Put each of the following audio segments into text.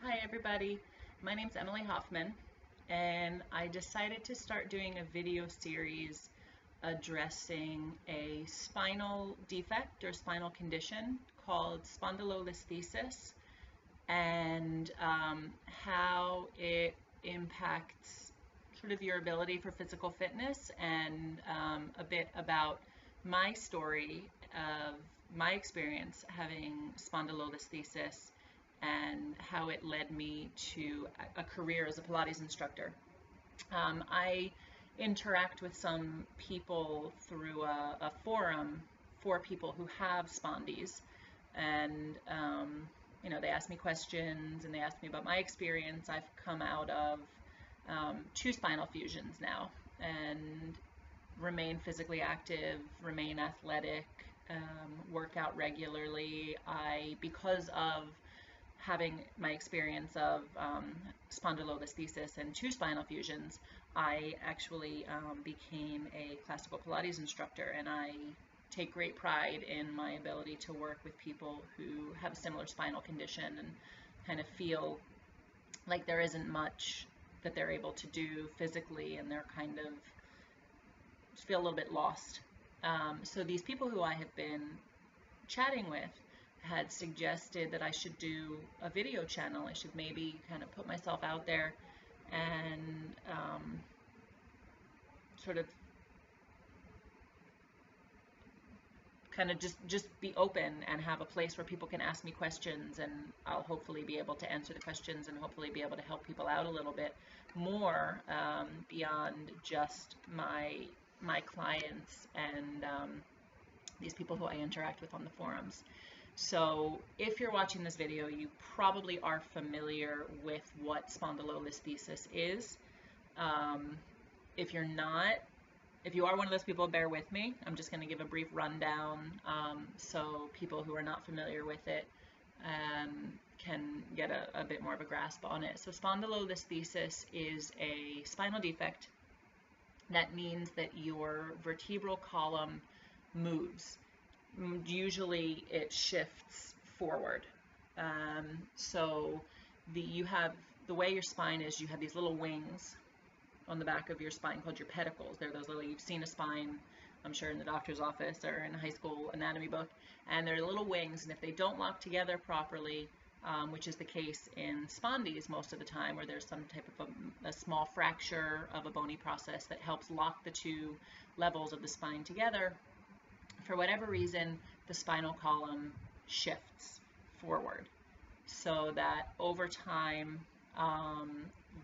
Hi everybody, my name's Emily Hoffman and I decided to start doing a video series addressing a spinal defect or spinal condition called spondylolisthesis and how it impacts sort of your ability for physical fitness and a bit about my story of my experience having spondylolisthesis and how it led me to a career as a Pilates instructor. I interact with some people through a forum for people who have Spondies, and they ask me questions and they ask me about my experience. I've come out of 2 spinal fusions now and remain physically active, remain athletic, work out regularly. Because of having my experience of spondylolisthesis and 2 spinal fusions, I actually became a classical Pilates instructor, and I take great pride in my ability to work with people who have a similar spinal condition and kind of feel like there isn't much that they're able to do physically, and they're kind of feel a little bit lost. So these people who I have been chatting with had suggested that I should do a video channel. I should maybe kind of put myself out there and sort of kind of just be open and have a place where people can ask me questions, and I'll hopefully be able to answer the questions and hopefully be able to help people out a little bit more beyond just my clients and these people who I interact with on the forums. So if you're watching this video, you probably are familiar with what spondylolisthesis is. If you're not, if you are one of those people, bear with me. I'm just going to give a brief rundown so people who are not familiar with it can get a bit more of a grasp on it. So spondylolisthesis is a spinal defect. That means that your vertebral column moves. Usually it shifts forward. So the way your spine is, you have these little wings on the back of your spine called your pedicles. They're those little, you've seen a spine, I'm sure, in the doctor's office or in a high school anatomy book, and they're little wings, and if they don't lock together properly, which is the case in Spondies most of the time, where there's some type of a small fracture of a bony process that helps lock the 2 levels of the spine together, for whatever reason, the spinal column shifts forward, so that over time,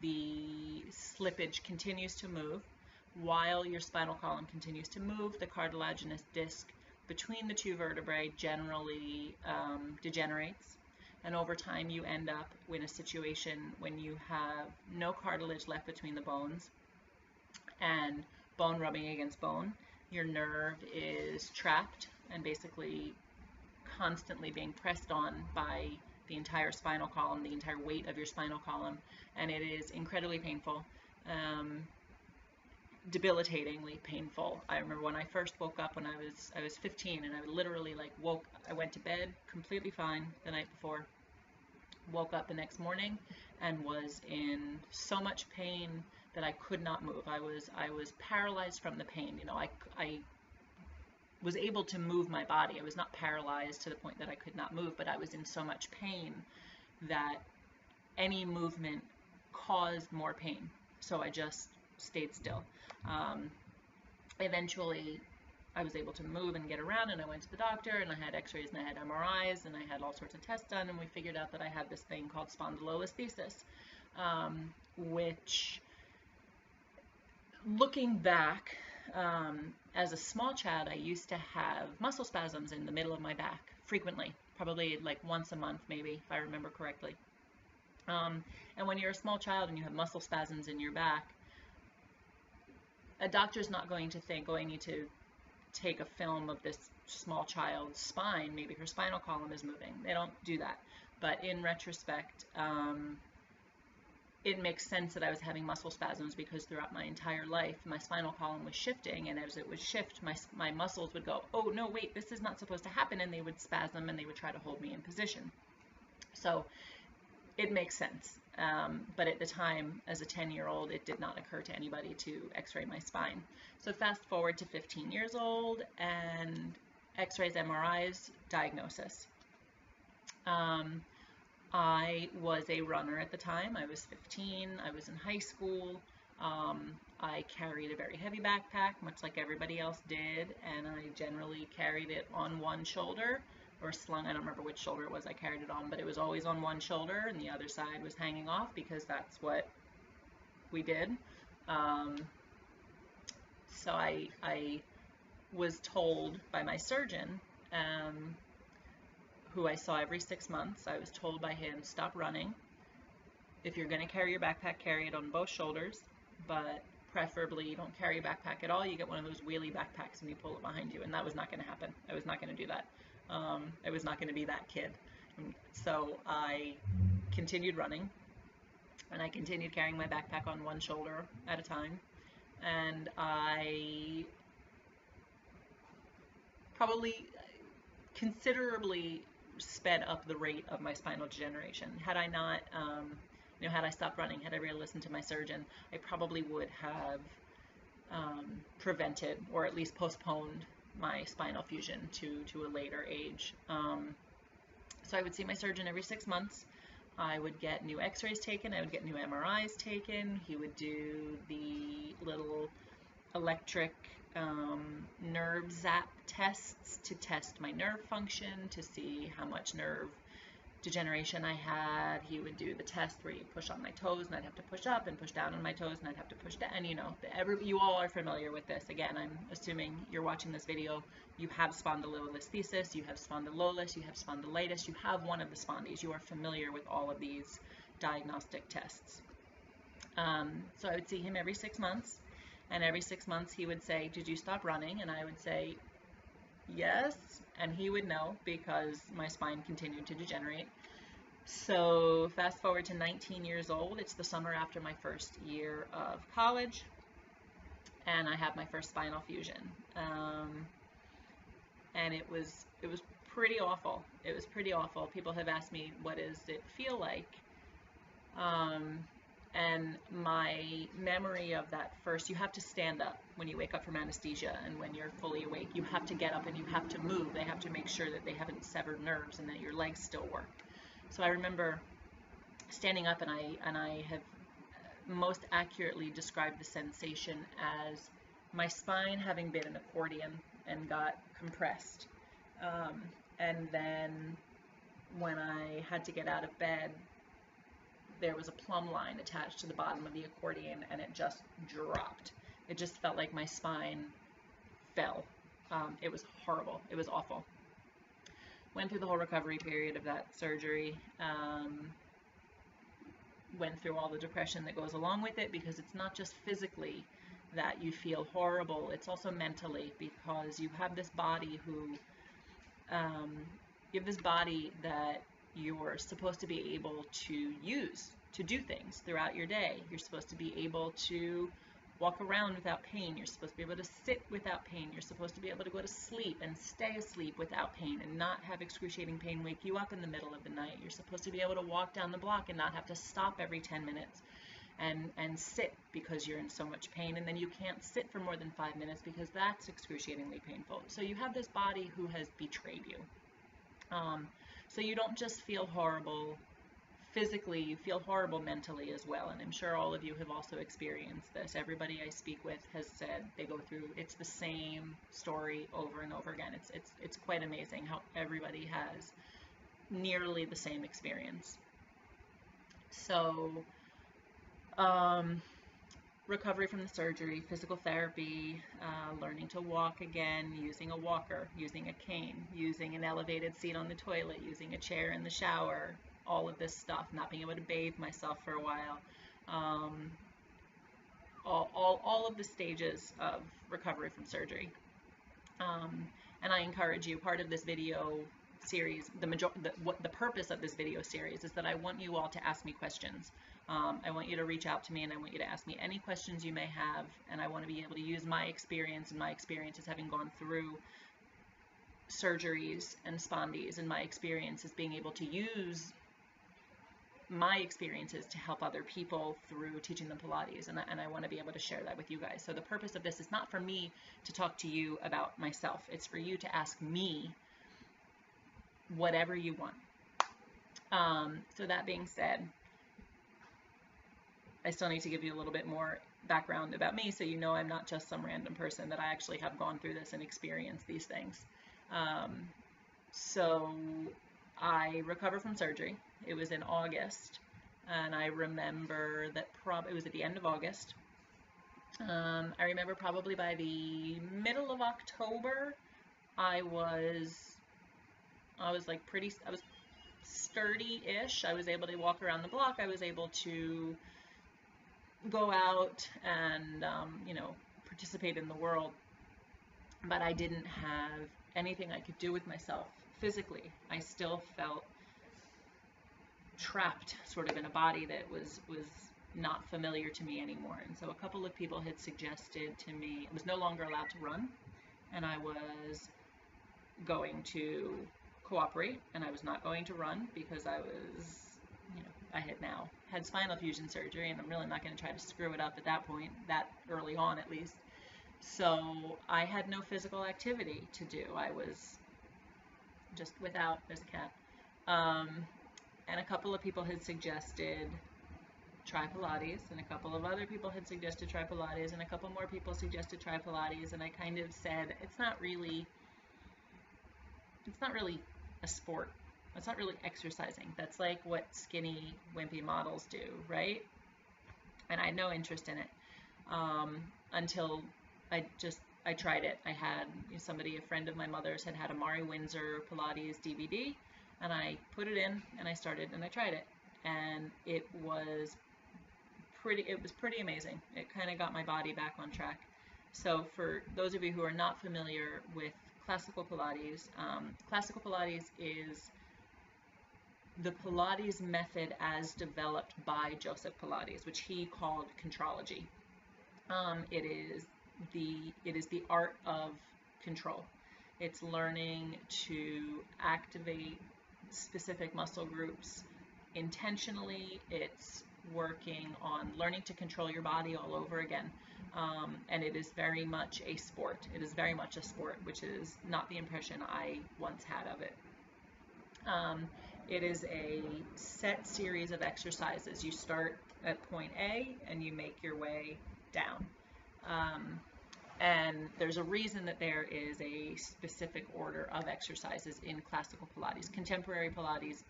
the slippage continues to move. While your spinal column continues to move, the cartilaginous disc between the 2 vertebrae generally degenerates, and over time you end up in a situation when you have no cartilage left between the bones and bone rubbing against bone. Your nerve is trapped and basically constantly being pressed on by the entire spinal column, the entire weight of your spinal column, and it is incredibly painful, debilitatingly painful. I remember when I first woke up when I was 15, and I literally I went to bed completely fine the night before, woke up the next morning and was in so much pain that I could not move. I was paralyzed from the pain. I was able to move my body. I was not paralyzed to the point that I could not move, but I was in so much pain that any movement caused more pain. So I just stayed still. Eventually, I was able to move and get around, and I went to the doctor, and I had x-rays and I had MRIs and I had all sorts of tests done, and we figured out that I had this thing called spondylolisthesis, which, looking back, as a small child, I used to have muscle spasms in the middle of my back frequently, probably like once a month maybe, if I remember correctly. And when you're a small child and you have muscle spasms in your back, a doctor's not going to think, oh, I need to take a film of this small child's spine, maybe her spinal column is moving. They don't do that. But in retrospect, it makes sense that I was having muscle spasms, because throughout my entire life, my spinal column was shifting, and as it would shift, my muscles would go, oh, no, wait, this is not supposed to happen, and they would spasm, and they would try to hold me in position. So it makes sense. But at the time, as a 10-year-old, it did not occur to anybody to x-ray my spine. So fast forward to 15 years old, and x-rays, MRIs, diagnosis. I was a runner at the time. I was 15. I was in high school. I carried a very heavy backpack, much like everybody else did, and I generally carried it on one shoulder, or slung. I don't remember which shoulder it was I carried it on, but it was always on one shoulder, and the other side was hanging off because that's what we did. So I was told by my surgeon, who I saw every 6 months, I was told by him, stop running. If you're going to carry your backpack, carry it on both shoulders, but preferably you don't carry a backpack at all. You get one of those wheelie backpacks and you pull it behind you, and that was not going to happen. I was not going to do that. I was not going to be that kid. So I continued running, and I continued carrying my backpack on one shoulder at a time, and I probably considerably sped up the rate of my spinal degeneration. Had I not, had I stopped running, had I really listened to my surgeon, I probably would have prevented or at least postponed my spinal fusion to a later age. So I would see my surgeon every 6 months. I would get new x-rays taken. I would get new MRIs taken. He would do the little electric nerve zap tests to test my nerve function, to see how much nerve degeneration I had. He would do the test where you push on my toes, and I'd have to push up, and push down on my toes, and I'd have to push down. And you all are familiar with this. Again, I'm assuming you're watching this video, you have spondylolisthesis, you have spondylolis, you have spondylitis, you have one of the spondies. You are familiar with all of these diagnostic tests. So I would see him every 6 months. And every 6 months he would say, did you stop running? And I would say, yes. And he would know because my spine continued to degenerate. So fast forward to 19 years old. It's the summer after my first year of college. And I have my first spinal fusion. And it was pretty awful. It was pretty awful. People have asked me, what does it feel like? And my memory of that first, you have to stand up when you wake up from anesthesia, and when you're fully awake, you have to get up and you have to move. They have to make sure that they haven't severed nerves and that your legs still work. So I remember standing up, and I have most accurately described the sensation as my spine having been an accordion and got compressed. And then when I had to get out of bed, there was a plumb line attached to the bottom of the accordion, and it just dropped. It just felt like my spine fell. It was horrible. It was awful. Went through the whole recovery period of that surgery. Went through all the depression that goes along with it, because it's not just physically that you feel horrible, it's also mentally, because you have this body that you're supposed to be able to use to do things throughout your day. You're supposed to be able to walk around without pain. You're supposed to be able to sit without pain. You're supposed to be able to go to sleep and stay asleep without pain and not have excruciating pain wake you up in the middle of the night. You're supposed to be able to walk down the block and not have to stop every 10 minutes and sit because you're in so much pain, and then you can't sit for more than 5 minutes because that's excruciatingly painful. So you have this body who has betrayed you. So you don't just feel horrible physically, you feel horrible mentally as well. And I'm sure all of you have also experienced this. Everybody I speak with has said they go through, it's the same story over and over again. It's quite amazing how everybody has nearly the same experience. So, recovery from the surgery, physical therapy, learning to walk again, using a walker, using a cane, using an elevated seat on the toilet, using a chair in the shower, all of this stuff, not being able to bathe myself for a while, all of the stages of recovery from surgery. And I encourage you, part of this video series, the purpose of this video series is that I want you all to ask me questions. I want you to reach out to me, and I want you to ask me any questions you may have, and I want to be able to use my experience and my experiences having gone through surgeries and spondies, and my experience is being able to use my experiences to help other people through teaching them Pilates, and I want to be able to share that with you guys. So the purpose of this is not for me to talk to you about myself. It's for you to ask me whatever you want. So that being said, I still need to give you a little bit more background about me so you know I'm not just some random person, that I actually have gone through this and experienced these things. So I recovered from surgery. It was in August, and I remember that it was at the end of August. I remember probably by the middle of October, I was sturdy-ish. I was able to walk around the block. I was able to go out and participate in the world, but I didn't have anything I could do with myself physically. I still felt trapped sort of in a body that was not familiar to me anymore. And so a couple of people had suggested to me, I was no longer allowed to run, and I was going to cooperate, and I was not going to run because I was, I had now had spinal fusion surgery, and I'm really not going to try to screw it up at that point, that early on at least. So I had no physical activity to do. I was just without, there's a cat. And a couple of people had suggested try Pilates, and a couple of other people had suggested try Pilates, and a couple more people suggested try Pilates, and I kind of said, it's not really a sport. It's not really exercising. That's like what skinny, wimpy models do, right? And I had no interest in it until I tried it. I had a friend of my mother's had a Mari Windsor Pilates DVD, and I put it in, and I started, and I tried it, and it was pretty amazing. It kind of got my body back on track. So for those of you who are not familiar with classical Pilates is the Pilates method as developed by Joseph Pilates, which he called contrology. It is the art of control. It's learning to activate specific muscle groups intentionally. It's working on learning to control your body all over again. And it is very much a sport. It is very much a sport, which is not the impression I once had of it. It is a set series of exercises. You start at point A and you make your way down. And there's a reason that there is a specific order of exercises in classical Pilates. Contemporary Pilates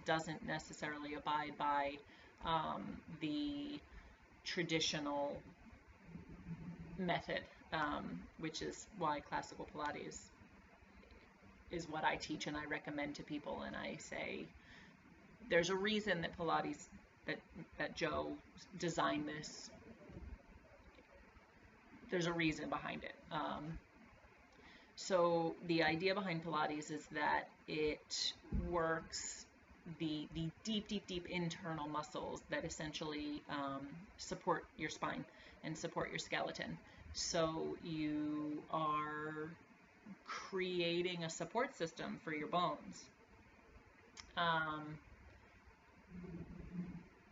doesn't necessarily abide by the traditional method, which is why classical Pilates is what I teach and I recommend to people. And I say there's a reason that Pilates, that Joe designed this. There's a reason behind it. So the idea behind Pilates is that it works the deep internal muscles that essentially support your spine and support your skeleton. So you are creating a support system for your bones,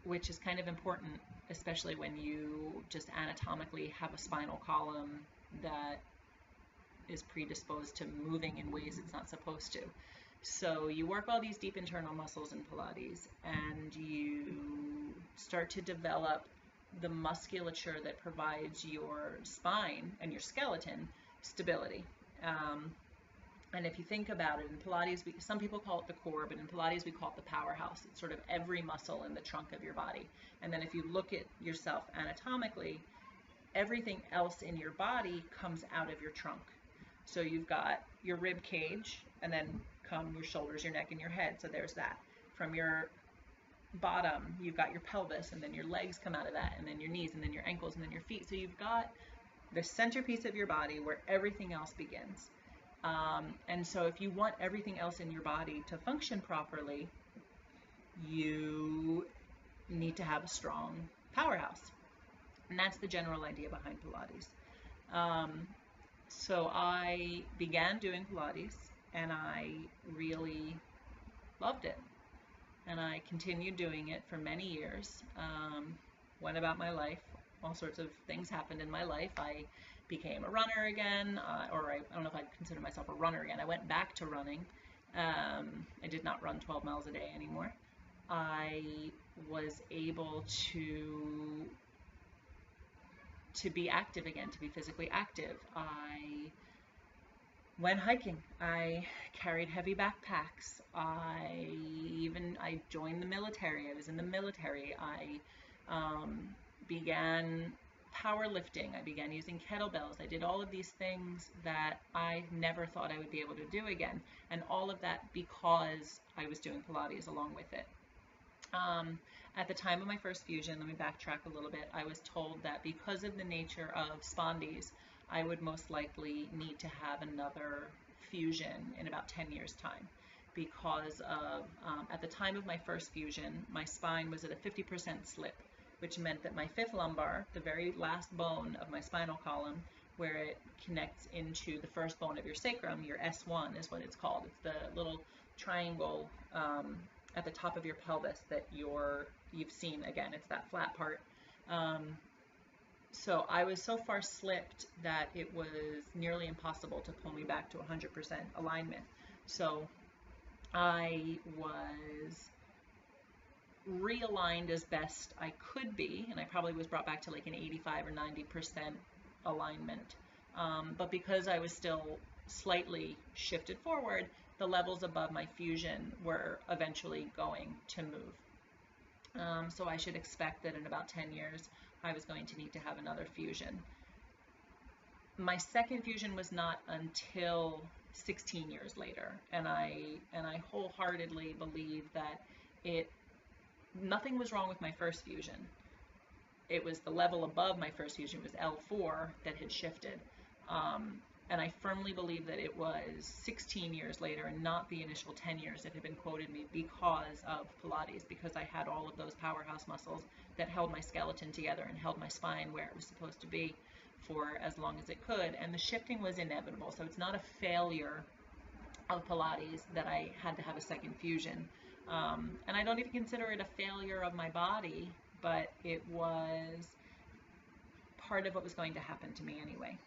which is kind of important, especially when you just anatomically have a spinal column that is predisposed to moving in ways it's not supposed to. So you work all these deep internal muscles in Pilates, and you start to develop the musculature that provides your spine and your skeleton stability. And if you think about it, in Pilates, some people call it the core, but in Pilates we call it the powerhouse. It's sort of every muscle in the trunk of your body. And then if you look at yourself anatomically, everything else in your body comes out of your trunk. So you've got your rib cage, and then come your shoulders, your neck, and your head. So there's that. From your bottom, you've got your pelvis, and then your legs come out of that, and then your knees, and then your ankles, and then your feet. So you've got the centerpiece of your body where everything else begins. And so if you want everything else in your body to function properly, you need to have a strong powerhouse. And that's the general idea behind Pilates. So I began doing Pilates, and I really loved it. and I continued doing it for many years. Went about my life. All sorts of things happened in my life. I became a runner again, or I don't know if I'd consider myself a runner again. I went back to running. I did not run 12 miles a day anymore. I was able to be active again, to be physically active. I went hiking. I carried heavy backpacks. I joined the military. I was in the military. I began powerlifting. I began using kettlebells. I did all of these things that I never thought I would be able to do again. And all of that because I was doing Pilates along with it. At the time of my first fusion, let me backtrack a little bit, I was told that because of the nature of Spondies, I would most likely need to have another fusion in about 10 years' time. Because of, at the time of my first fusion, my spine was at a 50% slip, which meant that my fifth lumbar, the very last bone of my spinal column, where it connects into the first bone of your sacrum, your S1 is what it's called. It's the little triangle at the top of your pelvis that you've seen. Again, it's that flat part. So I was so far slipped that it was nearly impossible to pull me back to 100% alignment. So I was realigned as best I could be, and I probably was brought back to like an 85 or 90% alignment. But because I was still slightly shifted forward, the levels above my fusion were eventually going to move. So I should expect that in about 10 years, I was going to need to have another fusion. My second fusion was not until 16 years later, and I wholeheartedly believe that nothing was wrong with my first fusion. It was the level above my first fusion, was L4, that had shifted. And I firmly believe that it was 16 years later and not the initial 10 years that had been quoted me because of Pilates, because I had all of those powerhouse muscles that held my skeleton together and held my spine where it was supposed to be for as long as it could. And the shifting was inevitable. So it's not a failure of Pilates that I had to have a second fusion. And I don't even consider it a failure of my body, but it was part of what was going to happen to me anyway.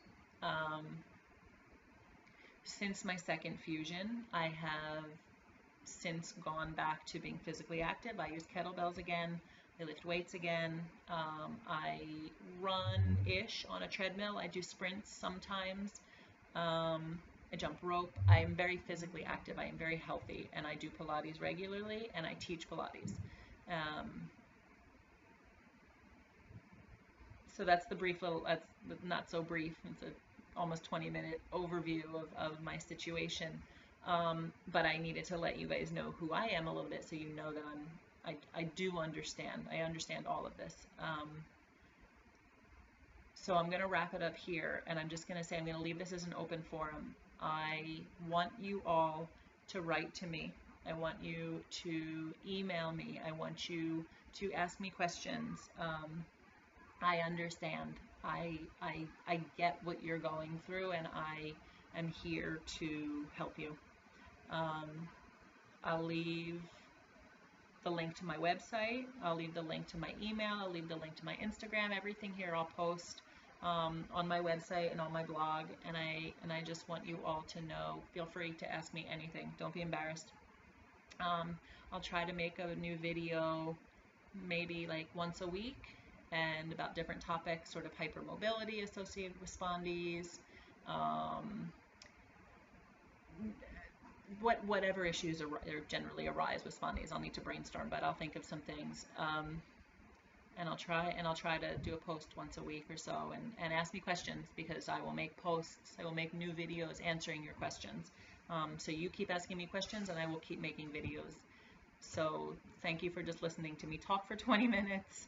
Since my second fusion, I have since gone back to being physically active. I use kettlebells again. I lift weights again. I run-ish on a treadmill. I do sprints sometimes. I jump rope. I am very physically active. I am very healthy, and I do Pilates regularly, and I teach Pilates. So that's the brief little, that's not so brief, it's a almost 20-minute overview of my situation. But I needed to let you guys know who I am a little bit, so you know that I do understand. I understand all of this. So I'm going to wrap it up here, and I'm just going to say I'm going to leave this as an open forum. I want you all to write to me. I want you to email me. I want you to ask me questions. I understand. I get what you're going through, and I am here to help you. I'll leave the link to my website. I'll leave the link to my email. I'll leave the link to my Instagram. Everything here I'll post on my website and on my blog. And I just want you all to know, feel free to ask me anything. Don't be embarrassed. I'll try to make a new video maybe like once a week, and about different topics, sort of hypermobility associated with Spondies, whatever issues generally arise with Spondies. I'll need to brainstorm, but I'll think of some things, and I'll try to do a post once a week or so, and ask me questions, because I will make posts, I will make new videos answering your questions. So you keep asking me questions, and I will keep making videos. So thank you for just listening to me talk for 20 minutes.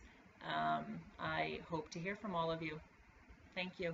I hope to hear from all of you. Thank you.